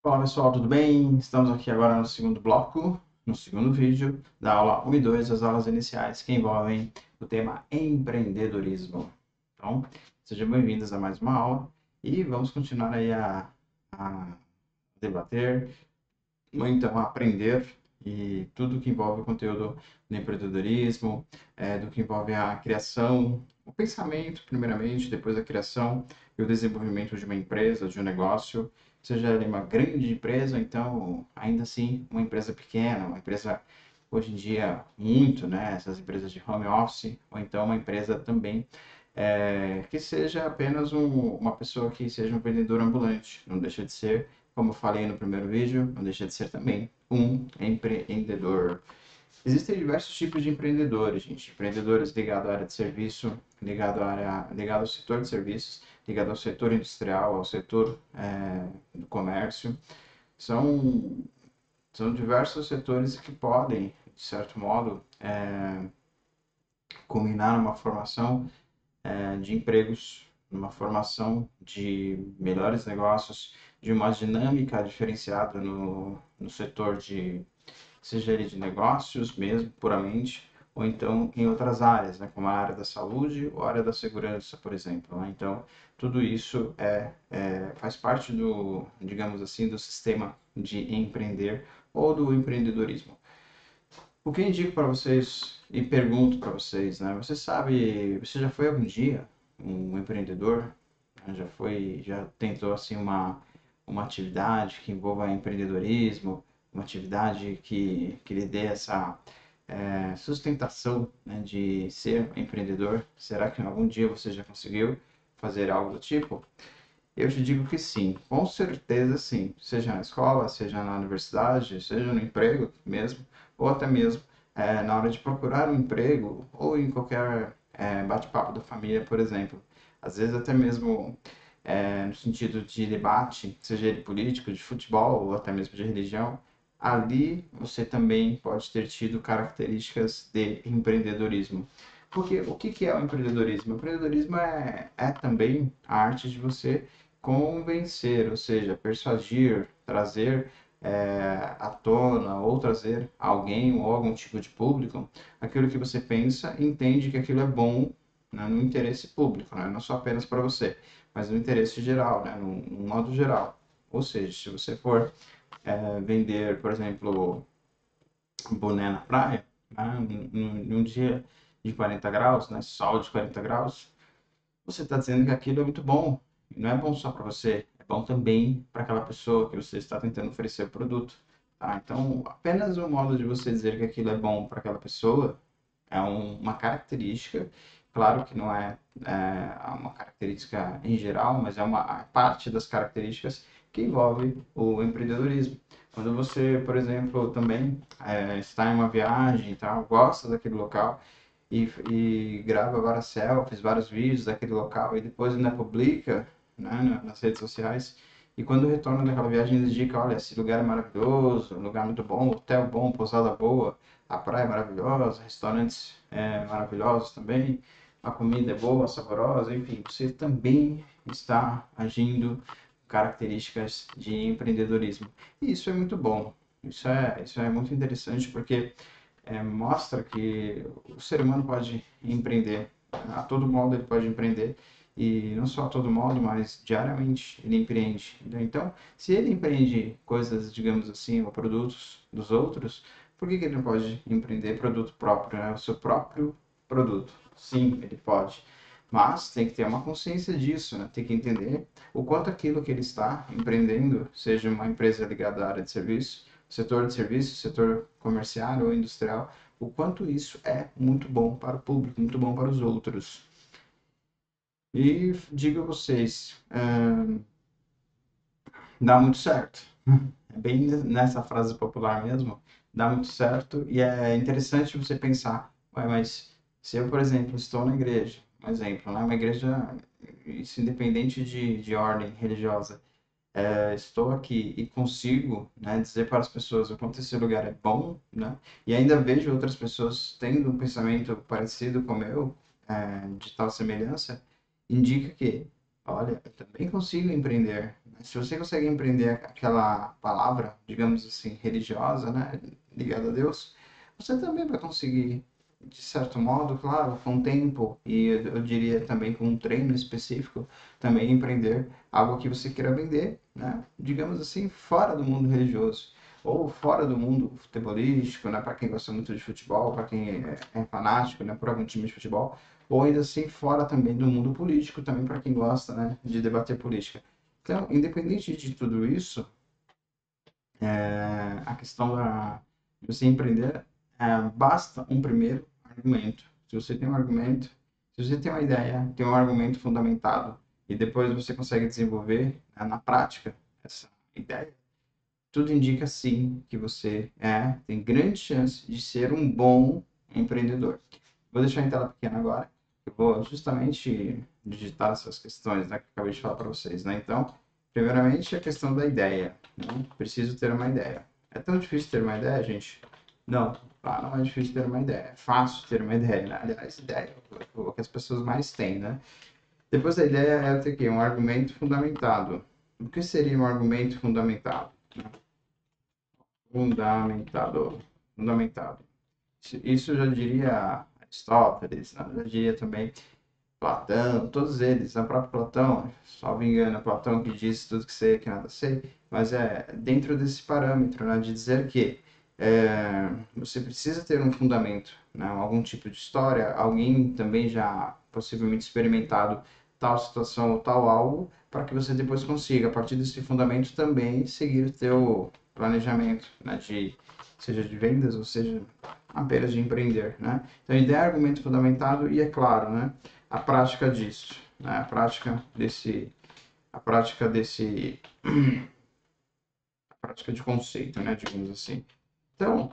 Fala pessoal, tudo bem? Estamos aqui agora no segundo bloco, no segundo vídeo da aula 1 e 2, as aulas iniciais que envolvem o tema empreendedorismo. Então, sejam bem-vindos a mais uma aula e vamos continuar aí a debater, ou então a aprender e tudo que envolve o conteúdo do empreendedorismo, do que envolve a criação, o pensamento, primeiramente, depois a criação e o desenvolvimento de uma empresa, de um negócio, seja ele uma grande empresa, então, ainda assim, uma empresa pequena, uma empresa, hoje em dia, muito, né, essas empresas de home office, ou então uma empresa também que seja apenas uma pessoa que seja um vendedor ambulante, não deixa de ser, como eu falei no primeiro vídeo, não deixa de ser também um empreendedor. Existem diversos tipos de empreendedores, gente. Empreendedores ligados à área de serviço, ligado ao setor de serviços, ligado ao setor industrial, ao setor do comércio. São, são diversos setores que podem, de certo modo, culminar numa formação de empregos, numa formação de melhores negócios, de uma dinâmica diferenciada no setor seja ele de negócios mesmo, puramente, ou então em outras áreas, né, como a área da saúde ou a área da segurança, por exemplo. Né? Então, tudo isso faz parte digamos assim, do sistema de empreender ou do empreendedorismo. O que eu indico para vocês e pergunto para vocês, né? Você já foi algum dia um empreendedor? Já tentou assim uma atividade que envolva empreendedorismo, uma atividade que lhe dê essa sustentação, né, de ser empreendedor? Será que algum dia você já conseguiu fazer algo do tipo? Eu te digo que sim, com certeza sim. Seja na escola, seja na universidade, seja no emprego mesmo, ou até mesmo na hora de procurar um emprego, ou em qualquer bate-papo da família, por exemplo. Às vezes até mesmo no sentido de debate, seja ele político, de futebol, ou até mesmo de religião, ali você também pode ter tido características de empreendedorismo. Porque o que é o empreendedorismo? O empreendedorismo é também a arte de você convencer, ou seja, persuadir, trazer à tona ou trazer alguém ou algum tipo de público aquilo que você pensa e entende que aquilo é bom, né, no interesse público, né, não só apenas para você, mas no interesse geral, né, no modo geral. Ou seja, se você for vender, por exemplo, boné na praia, né, num dia de 40 graus, né, sol de 40 graus, você está dizendo que aquilo é muito bom. E não é bom só para você, é bom também para aquela pessoa que você está tentando oferecer o produto. Tá? Então, apenas o modo de você dizer que aquilo é bom para aquela pessoa é uma característica. Claro que não uma característica em geral, mas é uma parte das características que envolve o empreendedorismo. Quando você, por exemplo, também está em uma viagem e tal, gosta daquele local, e grava várias selfies, vários vídeos daquele local e depois ainda publica, né, nas redes sociais. E quando retorna daquela viagem, ele indica: olha, esse lugar é maravilhoso, um lugar muito bom, hotel bom, pousada boa, a praia é maravilhosa, restaurantes maravilhosos também, a comida é boa, saborosa, enfim, você também está agindo características de empreendedorismo. E isso é muito bom. Isso é muito interessante porque mostra que o ser humano pode empreender, a todo modo ele pode empreender, e não só a todo modo, mas diariamente ele empreende. Então, se ele empreende coisas, digamos assim, ou produtos dos outros, por que ele não pode empreender produto próprio, né? O seu próprio produto? Sim, ele pode. Mas tem que ter uma consciência disso, né? Tem que entender o quanto aquilo que ele está empreendendo, seja uma empresa ligada à área de serviço, setor de serviços, setor comercial ou industrial, o quanto isso é muito bom para o público, muito bom para os outros. E digo a vocês, dá muito certo. É bem nessa frase popular mesmo, dá muito certo e é interessante você pensar, ué, mas se eu, por exemplo, estou na igreja, um exemplo, né, uma igreja, isso independente de ordem religiosa, estou aqui e consigo, né, dizer para as pessoas o quanto esse lugar é bom, né, e ainda vejo outras pessoas tendo um pensamento parecido com o meu, de tal semelhança, indica que olha, eu também consigo empreender. Se você consegue empreender aquela palavra, digamos assim, religiosa, né, ligada a Deus, você também vai conseguir, de certo modo, claro, com tempo e eu diria também com um treino específico, também empreender algo que você queira vender, né, digamos assim, fora do mundo religioso ou fora do mundo futebolístico, né, para quem gosta muito de futebol, para quem é fanático, né, por algum time de futebol ou ainda assim fora também do mundo político, também para quem gosta, né, de debater política. Então, independente de tudo isso, a questão de você empreender, basta um primeiro argumento. Se você tem um argumento, se você tem uma ideia, tem um argumento fundamentado, e depois você consegue desenvolver na prática essa ideia, tudo indica sim que você tem grande chance de ser um bom empreendedor. Vou deixar em tela pequena agora. Eu vou justamente digitar essas questões, né, que eu acabei de falar para vocês, né? Então, primeiramente, a questão da ideia, né? Preciso ter uma ideia. É tão difícil ter uma ideia, gente? Não, não é difícil ter uma ideia. É fácil ter uma ideia, né? Aliás, ideia é o que as pessoas mais têm, né? Depois da ideia é ter o quê? Um argumento fundamentado. O que seria um argumento fundamentado? Fundamentado. Fundamentado. Isso eu já diria Aristóteles, né? Já diria também Platão, todos eles, o próprio Platão, salvo engano, é Platão que disse tudo que sei, que nada sei, mas é dentro desse parâmetro, né, de dizer que você precisa ter um fundamento, né, algum tipo de história, alguém também já possivelmente experimentado tal situação ou tal algo, para que você depois consiga, a partir desse fundamento, também seguir o teu planejamento, né, seja de vendas ou seja apenas de empreender, né? Então, ideia, argumento fundamentado e, é claro, né, a prática disso, né? A prática de conceito, né? Digamos assim. Então,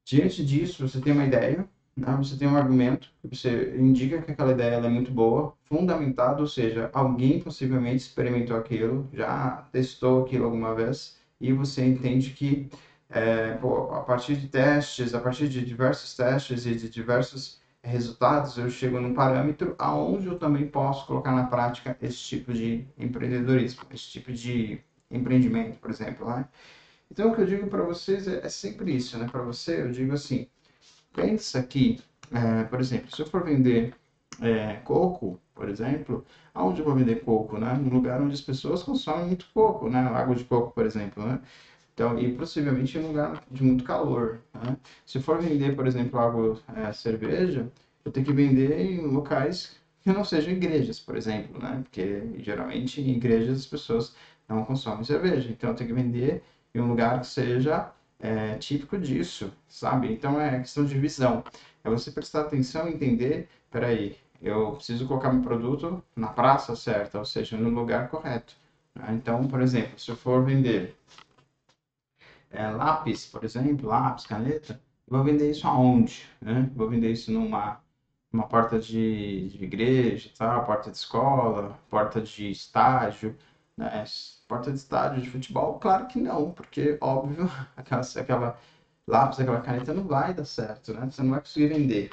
diante disso, você tem uma ideia, né? Você tem um argumento, você indica que aquela ideia ela é muito boa, fundamentado, ou seja, alguém possivelmente experimentou aquilo, já testou aquilo alguma vez, e você entende que a partir de testes, a partir de diversos testes e de diversos resultados, eu chego num parâmetro aonde eu também posso colocar na prática esse tipo de empreendedorismo, esse tipo de empreendimento, por exemplo, né? Então, o que eu digo para vocês é sempre isso, né? Para você, eu digo assim, pensa que, por exemplo, se eu for vender coco, por exemplo, aonde eu vou vender coco, né? Num lugar onde as pessoas consomem muito coco, né? Água de coco, por exemplo, né? Então, e possivelmente em um lugar de muito calor, né? Se for vender, por exemplo, água, cerveja, eu tenho que vender em locais que não sejam igrejas, por exemplo, né? Porque geralmente em igrejas as pessoas não consomem cerveja. Então, eu tenho que vender em um lugar que seja típico disso, sabe? Então, é questão de visão. É você prestar atenção e entender, peraí, eu preciso colocar meu produto na praça certa, ou seja, no lugar correto, né? Então, por exemplo, se eu for vender lápis, por exemplo, lápis, caneta, eu vou vender isso aonde, né? Vou vender isso numa porta de igreja, tá? Porta de escola, porta de estágio, né? Porta de estádio de futebol? Claro que não, porque, óbvio, aquela lápis, aquela caneta não vai dar certo, né? Você não vai conseguir vender.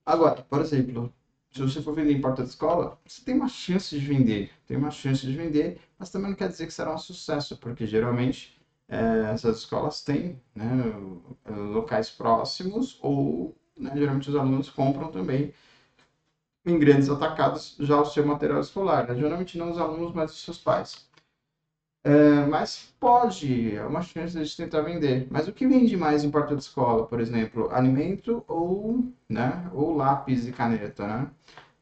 Agora, por exemplo, se você for vender em porta de escola, você tem uma chance de vender, tem uma chance de vender, mas também não quer dizer que será um sucesso, porque geralmente essas escolas têm, né, locais próximos ou, né, geralmente os alunos compram também em grandes atacados já o seu material escolar, né? Geralmente não os alunos, mas os seus pais. Mas pode, é uma chance de a gente tentar vender. Mas o que vende mais em porta de escola, por exemplo, alimento ou, né, ou lápis e caneta, né?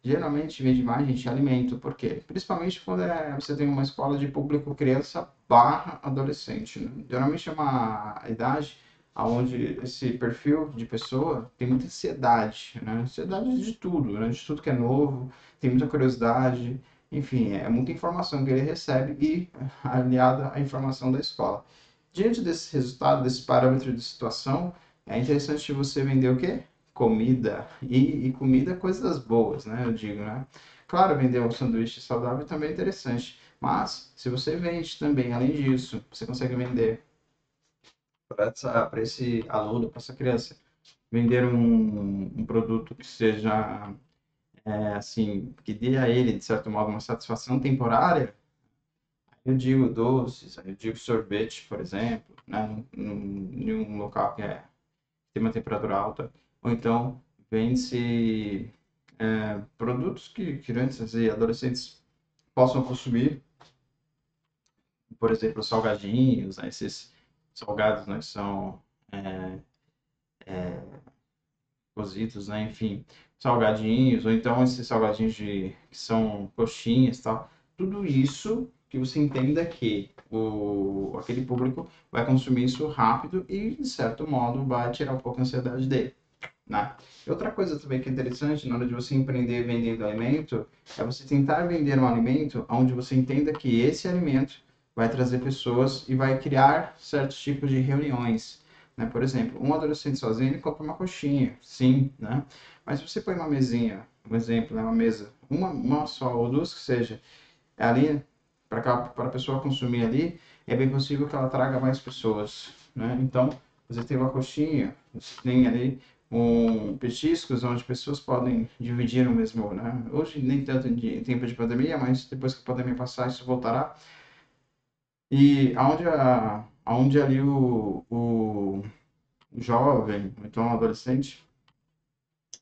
Geralmente vende mais, gente, alimento. Por quê? Principalmente quando você tem uma escola de público criança barra adolescente, né? Geralmente é uma idade onde esse perfil de pessoa tem muita ansiedade, né? Ansiedade de tudo, né? De tudo que é novo, tem muita curiosidade, enfim, é muita informação que ele recebe e aliada à informação da escola. Diante desse resultado, desse parâmetro de situação, é interessante você vender o quê? Comida. E comida, coisas boas, né? Eu digo, né? Claro, vender um sanduíche saudável também é interessante. Mas, se você vende também, além disso, você consegue vender para esse aluno, para essa criança, vender um produto que seja assim, que dê a ele, de certo modo, uma satisfação temporária, eu digo doces, aí eu digo sorvete, por exemplo, né, em um local que tem uma temperatura alta, ou então vende-se produtos que crianças e adolescentes possam consumir, por exemplo, salgadinhos, né, esses salgados, né, que são é, cozidos, né, enfim, salgadinhos, ou então esses salgadinhos que são coxinhas e tal, tudo isso que você entenda que aquele público vai consumir isso rápido e, de certo modo, vai tirar um pouco a ansiedade dele, né? E outra coisa também que é interessante na hora de você empreender vendendo alimento é você tentar vender um alimento onde você entenda que esse alimento vai trazer pessoas e vai criar certos tipos de reuniões, né? Por exemplo, um adolescente sozinho ele compra uma coxinha, sim, né? Mas se você põe uma mesinha, um exemplo, né? Uma mesa, uma só ou duas que seja, ali para a pessoa consumir ali, é bem possível que ela traga mais pessoas, né? Então, você tem uma coxinha, você tem ali petiscos onde pessoas podem dividir o mesmo, né? Hoje nem tanto em tempo de pandemia, mas depois que a pandemia passar, isso voltará. E aonde ali o jovem, então o adolescente,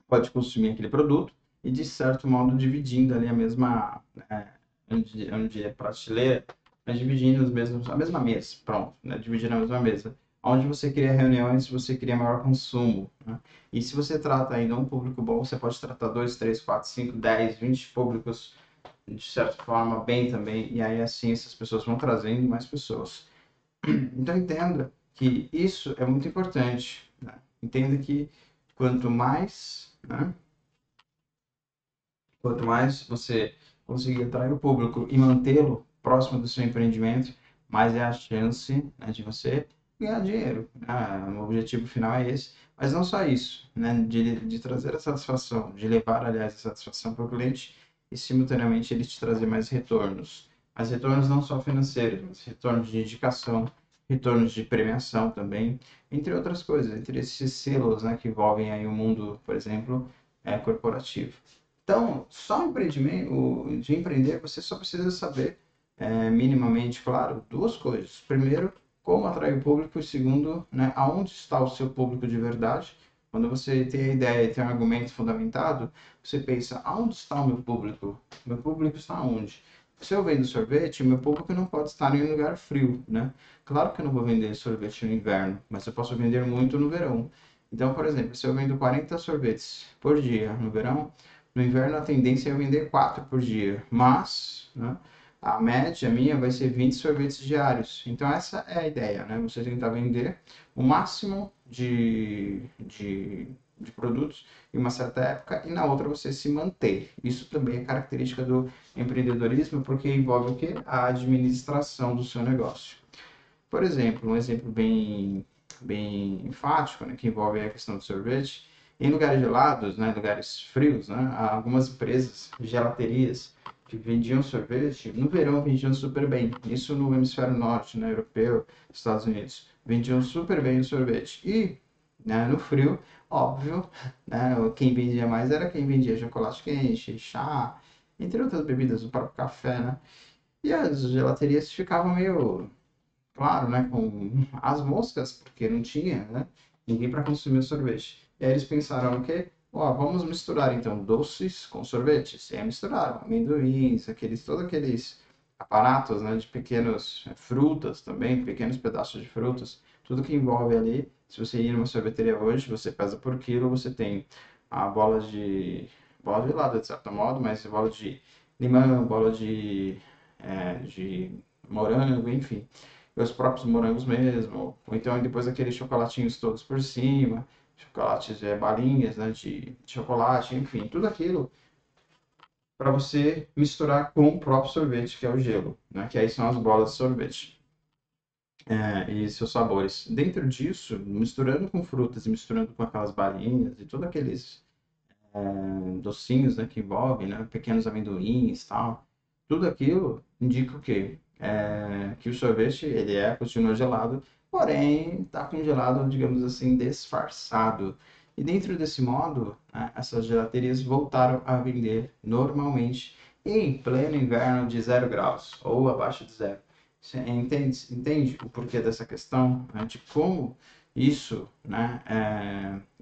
pode consumir aquele produto e, de certo modo, dividindo ali a mesma, onde é prateleira, mas dividindo a mesma mesa, pronto, né? Dividindo a mesma mesa. Onde você cria reuniões, você cria maior consumo, né? E se você trata ainda um público bom, você pode tratar 2, 3, 4, 5, 10, 20 públicos de certa forma bem também, e aí assim essas pessoas vão trazendo mais pessoas. Então entenda que isso é muito importante, né? Entenda que quanto mais, né, quanto mais você conseguir atrair o público e mantê-lo próximo do seu empreendimento, mais é a chance, né, de você ganhar dinheiro, né? O objetivo final é esse. Mas não só isso, né, de trazer a satisfação, de levar, aliás, a satisfação para o cliente e, simultaneamente, ele te trazer mais retornos. Mas retornos não só financeiros, mas retornos de indicação, retornos de premiação também, entre outras coisas, entre esses selos, né, que envolvem aí o mundo, por exemplo, corporativo. Então, só de empreender, você só precisa saber, minimamente, claro, duas coisas. Primeiro, como atrair o público, e segundo, né, aonde está o seu público de verdade. Quando você tem a ideia e tem um argumento fundamentado, você pensa, aonde está o meu público? Meu público está onde? Se eu vendo sorvete, meu público não pode estar em um lugar frio, né? Claro que eu não vou vender sorvete no inverno, mas eu posso vender muito no verão. Então, por exemplo, se eu vendo 40 sorvetes por dia no verão, no inverno a tendência é eu vender 4 por dia, mas, né, a média minha vai ser 20 sorvetes diários. Então essa é a ideia, né? Você tentar vender o máximo de produtos em uma certa época e na outra você se manter. Isso também é característica do empreendedorismo, porque envolve o quê? A administração do seu negócio. Por exemplo, um exemplo bem enfático, né, que envolve a questão do sorvete, em lugares gelados, né, lugares frios, né, há algumas empresas, gelaterias, que vendiam sorvete, no verão vendiam super bem. Isso no hemisfério norte, né, europeu, Estados Unidos. Vendiam super bem o sorvete. E, né, no frio, óbvio, né, quem vendia mais era quem vendia chocolate quente, chá, entre outras bebidas, o próprio café, né? E as gelaterias ficavam meio, claro, né, com as moscas, porque não tinha, né, ninguém para consumir o sorvete. E aí eles pensaram o quê? Ó, vamos misturar então doces com sorvetes. E aí misturaram amendoins, todos aqueles aparatos, né, de pequenos frutas também, pequenos pedaços de frutas, tudo que envolve ali. Se você ir numa sorveteria hoje, você pesa por quilo, você tem a bola de helado, de certo modo, mas bola de limão, bola de morango, enfim, os próprios morangos mesmo, ou então depois aqueles chocolatinhos todos por cima, chocolates, balinhas, né, de chocolate, enfim, tudo aquilo para você misturar com o próprio sorvete, que é o gelo, né, que aí são as bolas de sorvete, e seus sabores. Dentro disso, misturando com frutas e misturando com aquelas balinhas e todos aqueles docinhos, né, que envolvem, né, pequenos amendoins, tal. Tudo aquilo indica o quê? Que o sorvete, continua gelado, porém está congelado, digamos assim, disfarçado. E dentro desse modo, né, essas gelaterias voltaram a vender normalmente em pleno inverno de 0 graus ou abaixo de zero. Você entende o porquê dessa questão, né, de como isso, né,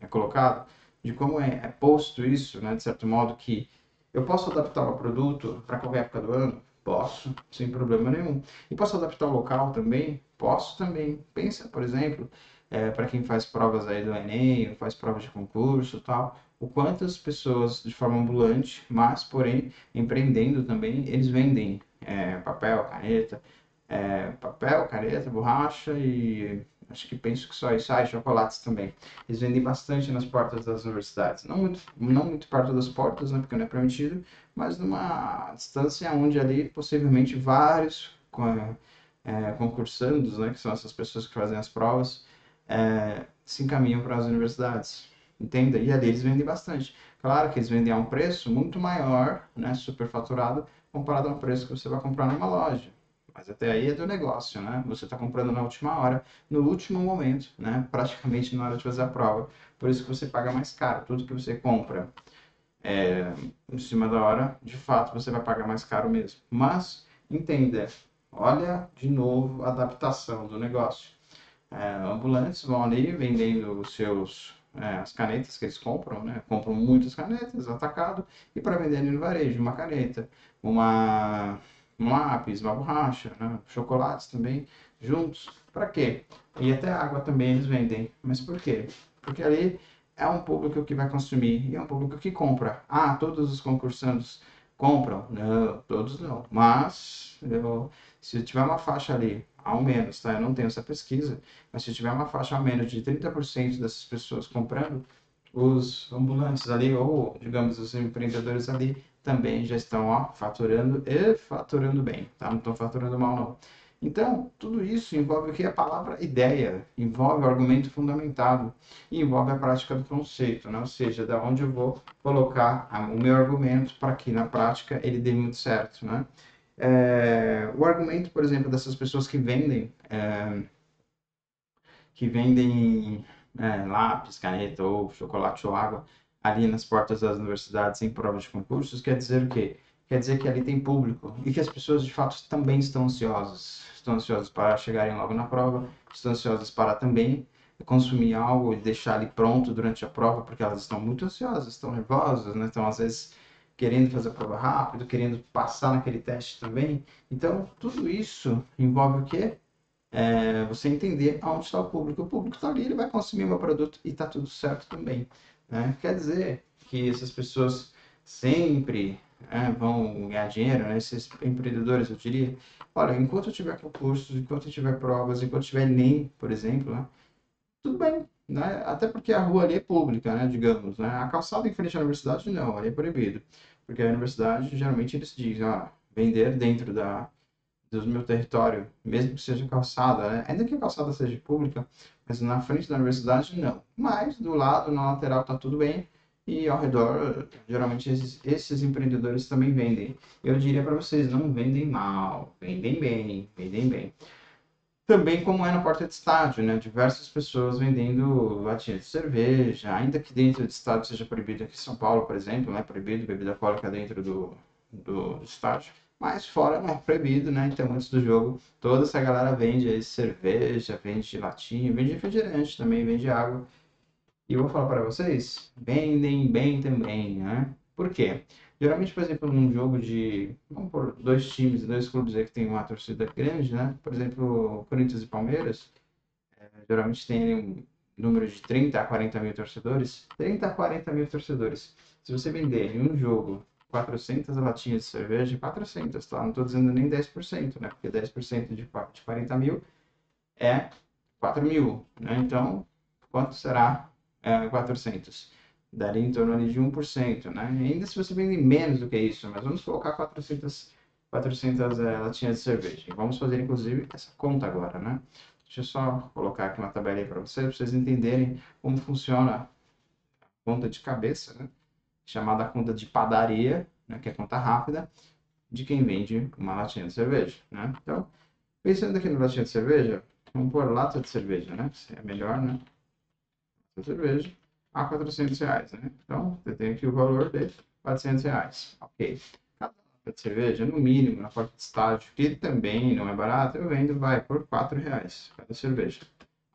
é colocado, de como é posto isso, né, de certo modo, que eu posso adaptar o produto para qualquer época do ano? Posso, sem problema nenhum. E posso adaptar o local também? Posso também. Pensa, por exemplo, para quem faz provas aí do Enem, ou faz provas de concurso e tal, o quantas pessoas de forma ambulante, mas porém empreendendo também, eles vendem papel, caneta, borracha e acho que penso que só isso, chocolates também. Eles vendem bastante nas portas das universidades, não muito perto das portas, né, porque não é permitido, mas numa distância onde ali possivelmente vários concursandos, né, que são essas pessoas que fazem as provas, se encaminham para as universidades, entenda? E ali eles vendem bastante. Claro que eles vendem a um preço muito maior, né, superfaturado, comparado ao preço que você vai comprar numa loja. Mas até aí é do negócio, né? Você está comprando na última hora, no último momento, né? Praticamente na hora de fazer a prova. Por isso que você paga mais caro. Tudo que você compra em cima da hora, de fato você vai pagar mais caro mesmo. Mas entenda, olha de novo a adaptação do negócio. Ambulantes vão ali vendendo as canetas que eles compram, né? Compram muitas canetas, atacado, e para vender no varejo, uma caneta, uma, um lápis, uma borracha, né? Chocolates também, juntos. Para quê? E até água também eles vendem. Mas por quê? Porque ali é um público que vai consumir e é um público que compra. Ah, todos os concursantes compram? Não, todos não. Mas se tiver uma faixa ali, ao menos, tá? Eu não tenho essa pesquisa, mas se tiver uma faixa ao menos de 30% dessas pessoas comprando, os ambulantes ali, ou digamos os empreendedores ali, também já estão faturando e faturando bem, tá? Não estão faturando mal, não. Então, tudo isso envolve o que? A palavra ideia, envolve o argumento fundamentado e envolve a prática do conceito, né? Ou seja, da onde eu vou colocar o meu argumento para que na prática ele dê muito certo, né? O argumento, por exemplo, dessas pessoas que vendem lápis, caneta ou chocolate ou água ali nas portas das universidades em provas de concursos, quer dizer o quê? Quer dizer que ali tem público e que as pessoas de fato também estão ansiosas. Estão ansiosas para chegarem logo na prova, estão ansiosas para também consumir algo e deixar ali pronto durante a prova, porque elas estão muito ansiosas, estão nervosas, né? Estão às vezes querendo fazer a prova rápido, querendo passar naquele teste também. Então, tudo isso envolve o quê? Você entender aonde está o público. O público está ali, ele vai consumir o meu produto e está tudo certo também, né? Quer dizer que essas pessoas sempre vão ganhar dinheiro, né? Esses empreendedores, eu diria, olha, enquanto eu tiver concursos, enquanto eu tiver provas, enquanto eu tiver Enem, por exemplo, né? Tudo bem, né? Até porque a rua ali é pública, né? Digamos, né? A calçada em frente à universidade, não, ali é proibido. Porque a universidade, geralmente, eles dizem, vender dentro do meu território, mesmo que seja calçada, né? Ainda que a calçada seja pública, mas na frente da universidade, não. Mas do lado, na lateral, tá tudo bem. E ao redor, geralmente, esses empreendedores também vendem. Eu diria para vocês, não vendem mal, vendem bem, vendem bem. Também como é na porta de estádio, né? Diversas pessoas vendendo latinha de cerveja, ainda que dentro de estádio seja proibido, aqui em São Paulo, por exemplo, não é proibido bebida alcoólica dentro do estádio, mas fora não é proibido, né? Então, antes do jogo, toda essa galera vende aí cerveja, vende latinha, vende refrigerante também, vende água. E eu vou falar para vocês, vendem bem também, né? Por quê? Geralmente, por exemplo, num jogo vamos por dois times, dois clubes aí que tem uma torcida grande, né? Por exemplo, Corinthians e Palmeiras, geralmente tem um número de 30 a 40 mil torcedores. 30 a 40 mil torcedores. Se você vender em um jogo 400 latinhas de cerveja, 400, tá? Não estou dizendo nem 10%, né? Porque 10% de 40 mil é 4 mil, né? Então, quanto será 400? Daria em torno ali de 1%, né? E ainda se você vende menos do que isso, mas vamos colocar 400 latinhas de cerveja. E vamos fazer, inclusive, essa conta agora, né? Deixa eu só colocar aqui uma tabela aí para vocês entenderem como funciona a conta de cabeça, né? Chamada conta de padaria, né? Que é conta rápida, de quem vende uma latinha de cerveja, né? Então, pensando aqui no latinha de cerveja, vamos pôr lata de cerveja, né? É melhor, né? De cerveja. a R$ 400, né? Então, você tem aqui o valor de R$ 400. Ok. Cada lata de cerveja, no mínimo, na porta de estágio, que também não é barato, eu vendo, vai, por R$ 4 cada cerveja.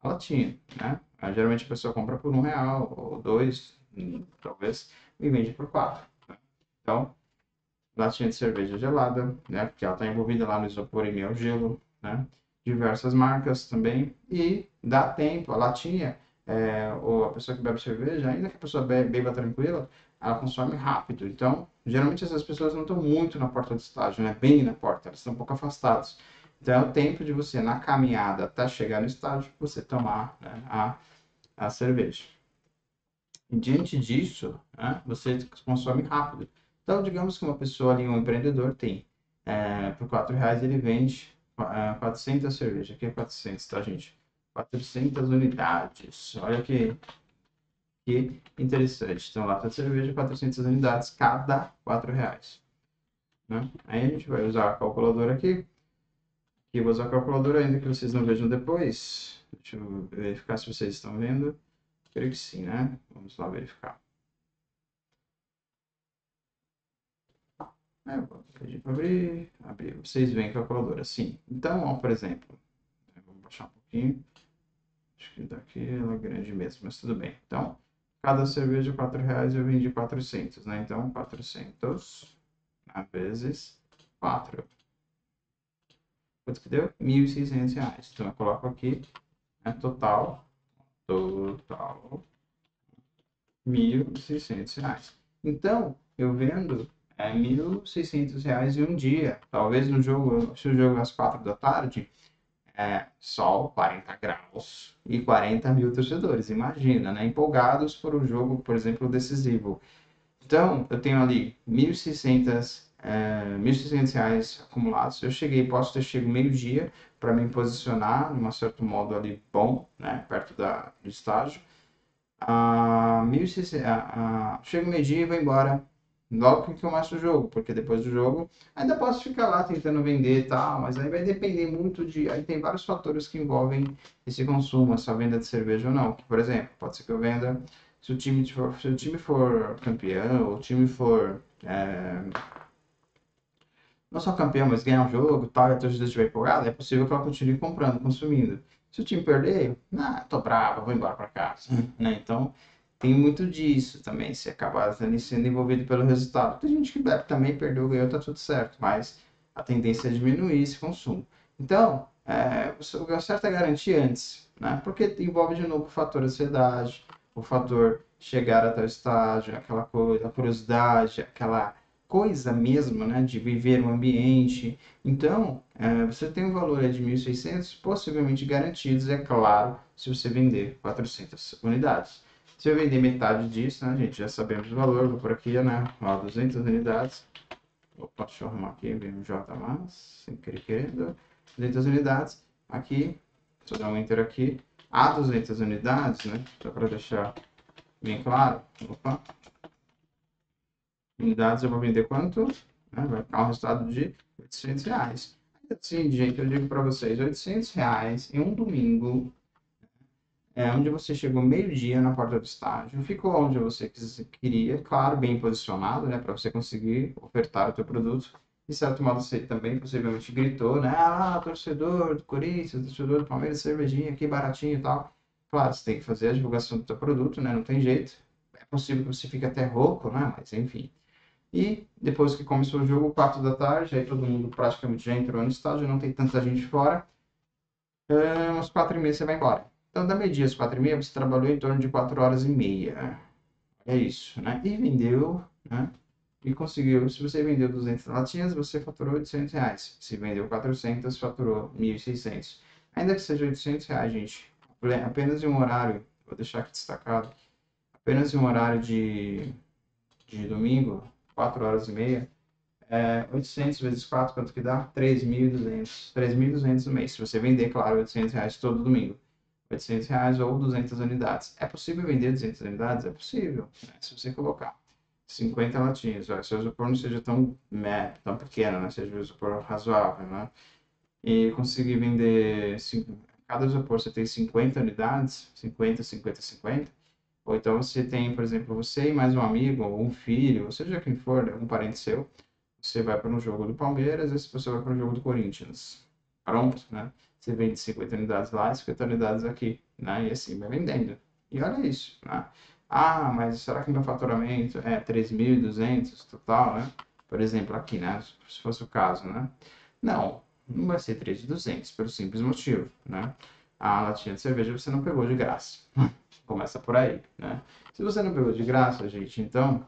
A latinha, né? Geralmente a pessoa compra por R$ 1 ou dois, talvez, e vende por 4. Né? Então, latinha de cerveja gelada, né? Porque ela está envolvida lá no isopor e ao gelo, né? Diversas marcas também. E dá tempo, a latinha, ou a pessoa que bebe cerveja, ainda que a pessoa beba tranquila, ela consome rápido. Então, geralmente essas pessoas não estão muito na porta do estágio, né? Bem na porta, elas estão um pouco afastadas. Então, é o tempo de você, na caminhada até chegar no estágio, você tomar, né, a cerveja. E diante disso, né, você consome rápido. Então, digamos que uma pessoa ali, um empreendedor, tem por R$ 4 ele vende 400 cervejas. Aqui é 400, tá, gente? 400 unidades. Olha que interessante. Então, lata de cerveja, 400 unidades, cada R$ 4. Né? Aí a gente vai usar a calculadora aqui. Aqui eu vou usar a calculadora ainda que vocês não vejam depois. Deixa eu verificar se vocês estão vendo. Creio que sim, né? Vamos lá verificar. Vou pedir para abrir, abrir. Vocês veem a calculadora, sim. Então, ó, por exemplo, vamos baixar um pouquinho. Acho que daqui ela é grande mesmo, mas tudo bem. Então, cada cerveja R$ 4 eu vendi 400, né? Então, 400 vezes 4. Quanto que deu? R$ 1.600. Então, eu coloco aqui, né, total, R$ 1.600. Então, eu vendo R$ 1.600 em um dia. Talvez no jogo, se o jogo é às 4 da tarde, sol, 40 graus e 40 mil torcedores. Imagina, né? Empolgados por um jogo, por exemplo, decisivo. Então, eu tenho ali 1.600 reais acumulados. Eu cheguei, posso ter chego meio-dia para me posicionar, de um certo modo ali bom, né? Perto do estágio. 1.600, chego meio-dia e vou embora. Logo que começa o jogo, porque depois do jogo ainda posso ficar lá tentando vender e tal, mas aí vai depender muito de. Aí tem vários fatores que envolvem esse consumo, essa venda de cerveja ou não. Por exemplo, pode ser que eu venda, se o time for campeão, ou o time for não só campeão, mas ganhar um jogo, tal, e a torcida estiver empolgada, é possível que ela continue comprando, consumindo. Se o time perder, tô bravo, vou embora para casa, né? Então, tem muito disso também, se acabar sendo envolvido pelo resultado. Tem gente que bebe também, perdeu, ganhou, tá tudo certo, mas a tendência é diminuir esse consumo. Então, o certo é garantir antes, né? Porque envolve de novo o fator ansiedade, o fator chegar até o estágio, aquela coisa, a curiosidade, aquela coisa mesmo, né, de viver um ambiente. Então, você tem um valor de 1.600 possivelmente garantidos, é claro, se você vender 400 unidades. Se eu vender metade disso, né, gente, já sabemos o valor, vou por aqui, né, ó, 200 unidades. Opa, deixa eu arrumar aqui, BMJ mais, sem querer querendo. 200 unidades, aqui, deixa eu dar um enter aqui. A 200 unidades, né, só para deixar bem claro. Opa, unidades eu vou vender quanto? Vai ficar um resultado de R$ 800. Assim, gente, eu digo para vocês, R$ 800 em um domingo, onde você chegou meio-dia na porta do estágio, ficou onde você queria, claro, bem posicionado, né, para você conseguir ofertar o teu produto. De certo modo, você também possivelmente gritou, né, torcedor do Corinthians, torcedor do Palmeiras, cervejinha aqui baratinho e tal. Claro, você tem que fazer a divulgação do teu produto, né, não tem jeito. É possível que você fique até rouco, né, mas enfim. E depois que começou o jogo, 4 da tarde, aí todo mundo praticamente já entrou no estádio, não tem tanta gente fora. Às 4h30 você vai embora. Então, da meio-dia às 4h30, você trabalhou em torno de 4 horas e meia. É isso, né? E vendeu, né? E conseguiu, se você vendeu 200 latinhas, você faturou R$ 800. Se vendeu 400, faturou 1.600. Ainda que seja R$ 800, gente, apenas em um horário, vou deixar aqui destacado, apenas em um horário de domingo, 4 horas e meia, 800 vezes 4, quanto que dá? 3.200. 3.200 no mês. Se você vender, claro, R$ 800 todo domingo. R$ 800 ou 200 unidades. É possível vender 200 unidades? É possível, né? Se você colocar 50 latinhas, se o isopor não seja tão pequeno, né? Seja um isopor razoável, né? E conseguir vender, cada isopor você tem 50 unidades, 50, 50, 50. Ou então você tem, por exemplo, você e mais um amigo, ou um filho, ou seja quem for, né, um parente seu, você vai para um jogo do Palmeiras, e você vai para um jogo do Corinthians. Pronto, né? Você vende 50 unidades lá e 50 unidades aqui, né? E assim vai vendendo. E olha isso, né? Ah, mas será que meu faturamento é 3.200 total, né? Por exemplo, aqui, né? Se fosse o caso, né? Não, não vai ser 3.200 pelo simples motivo, né? A latinha de cerveja você não pegou de graça. Começa por aí, né? Se você não pegou de graça, gente, então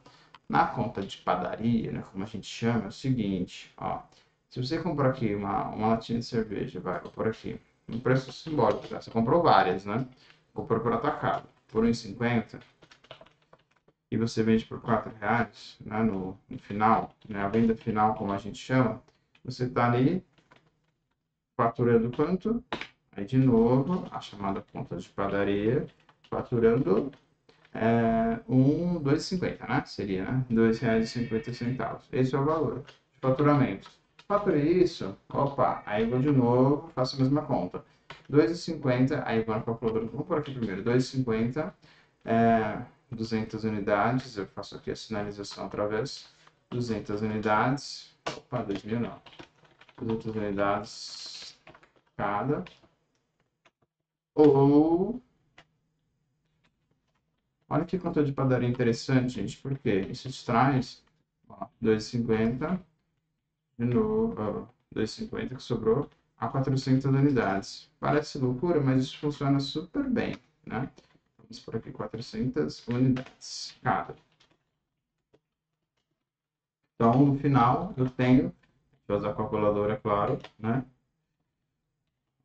na conta de padaria, né, como a gente chama, é o seguinte, ó. Se você comprar aqui uma latinha de cerveja, vou por aqui, um preço simbólico, tá? Você comprou várias, né? Comprou por atacado, por 1,50 e você vende por R$ 4, né, no final, né, a venda final, como a gente chama, você tá ali faturando quanto? Aí, de novo, a chamada conta de padaria, faturando 2,50, né? Seria, né? R$ 2,50. Esse é o valor de faturamento. Faturei isso, opa, aí eu vou de novo, faço a mesma conta. 2,50, aí eu vou na calculadora, vamos por aqui primeiro, 2,50, 200 unidades, eu faço aqui a sinalização outra vez, 200 unidades, opa, 2.000 não, 200 unidades cada, ou olha que conta de padaria interessante, gente, porque isso te traz, ó, 2,50, de novo, ó, 2,50 que sobrou, a 400 unidades. Parece loucura, mas isso funciona super bem, né? Vamos por aqui, 400 unidades cada. Então, no final, eu tenho, vou usar a calculadora, é claro, né?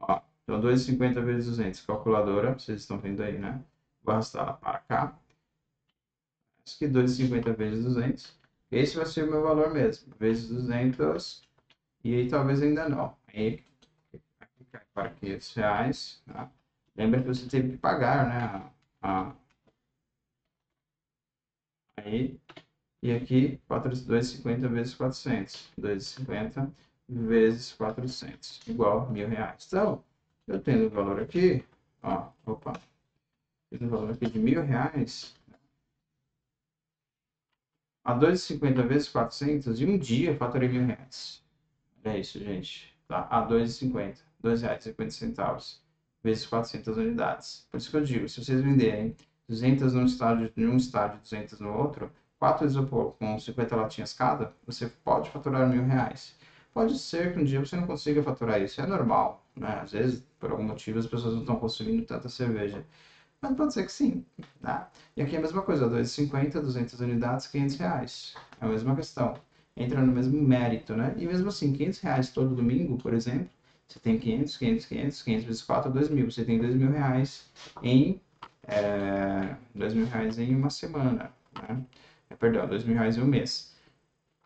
Ó, então, 2,50 vezes 200, calculadora, vocês estão vendo aí, né? Vou arrastar ela para cá. Acho que 2,50 vezes 200. Esse vai ser o meu valor mesmo. Vezes 200. E aí talvez ainda não. Aí aqui cai para R$ 500. Tá? Lembra que você teve que pagar, né? Aí, e aqui 2,50 vezes 400. 2,50 vezes 400. Igual R$ 1.000. Então, eu tendo o valor aqui. Ó, opa. Tendo o valor aqui de R$ 1.000. A 2,50 vezes 400, em um dia eu faturei R$ 1.000. É isso, gente. Tá? A 2,50. R$ 2,50 vezes 400 unidades. Por isso que eu digo, se vocês venderem 200 num estádio, em um estádio e 200 no outro, 4 isopor com 50 latinhas cada, você pode faturar R$ 1.000. Pode ser que um dia você não consiga faturar isso, é normal, né? Às vezes, por algum motivo, as pessoas não estão consumindo tanta cerveja. Mas pode ser que sim, tá? E aqui é a mesma coisa, 2,50, 200 unidades, R$ 500. É a mesma questão. Entra no mesmo mérito, né? E mesmo assim, R$ 500 todo domingo, por exemplo, você tem 500, 500, 500, 500 vezes 4, 2.000. Você tem R$ 2.000 em, R$ 2.000 em uma semana, né? Perdão, R$ 2.000 em um mês.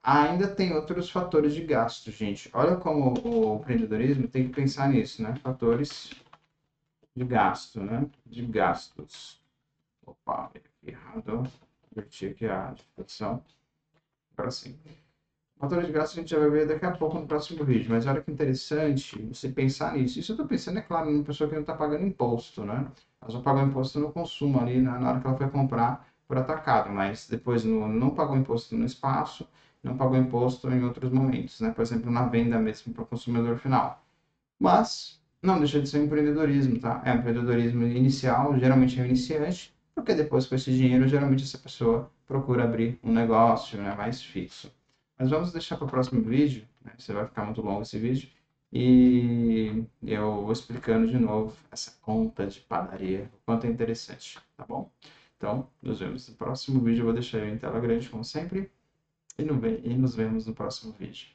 Ainda tem outros fatores de gasto, gente. Olha como o empreendedorismo tem que pensar nisso, né? Fatores de gasto, né? De gastos. Opa, errado. Inverti aqui a distribuição. Agora sim. Fatura de gasto a gente já vai ver daqui a pouco no próximo vídeo, mas olha que interessante você pensar nisso. Isso eu estou pensando, é claro, numa pessoa que não está pagando imposto, né? Ela só pagou imposto no consumo ali na hora que ela foi comprar por atacado, mas depois não pagou imposto no espaço, não pagou imposto em outros momentos, né? Por exemplo, na venda mesmo para o consumidor final. Mas não deixa de ser um empreendedorismo, tá? É um empreendedorismo inicial, geralmente é um iniciante, porque depois com esse dinheiro, geralmente essa pessoa procura abrir um negócio, né, mais fixo. Mas vamos deixar para o próximo vídeo, né? Você vai ficar muito longo esse vídeo. E eu vou explicando de novo essa conta de padaria, o quanto é interessante, tá bom? Então, nos vemos no próximo vídeo. Eu vou deixar ele em tela grande, como sempre, e nos vemos no próximo vídeo.